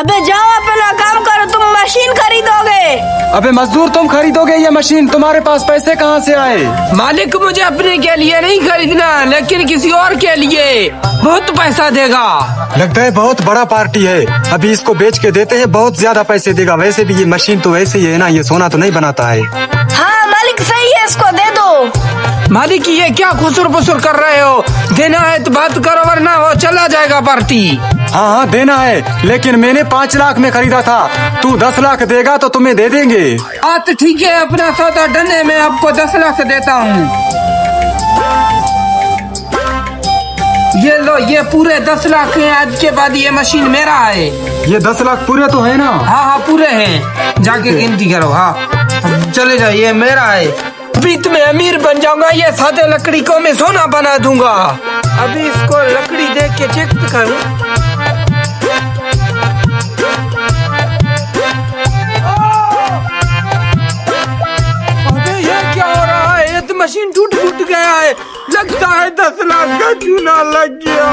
अबे जाओ अपना काम करो, तुम मशीन खरीदोगे। अबे मजदूर तुम खरीदोगे ये मशीन, तुम्हारे पास पैसे कहाँ से आए? मालिक मुझे अपने के लिए नहीं खरीदना, लेकिन किसी और के लिए, बहुत पैसा देगा। लगता है बहुत बड़ा पार्टी है, अभी इसको बेच के देते हैं, बहुत ज्यादा पैसे देगा। वैसे भी ये मशीन तो वैसे ही है ना, ये सोना तो नहीं बनाता है। हाँ मालिक सही है, इसको दे दो। मालिक ये क्या खुसुर पुसुर कर रहे हो? देना है तो बात करो, वरना वो चला जाएगा पार्टी। हाँ हाँ देना है, लेकिन मैंने 5 लाख में खरीदा था, तू 10 लाख देगा तो तुम्हें दे देंगे। हाँ तो ठीक है, अपना सौदा डन है, मैं आपको 10 लाख देता हूँ। ये लो, ये पूरे 10 लाख हैं, आज के बाद ये मशीन मेरा है। ये 10 लाख पूरे तो है ना? हाँ हाँ पूरे हैं, जाके गिनती करो। हाँ चले जाओ, ये मेरा है। अभी तो मैं अमीर बन जाऊंगा, ये सादे लकड़ी को मैं सोना बना दूंगा। अभी इसको लकड़ी देख के चेक करूं। अबे ये क्या हो रहा है? ये तो मशीन टूट गया है, लगता है 10 लाख का चूना लग गया।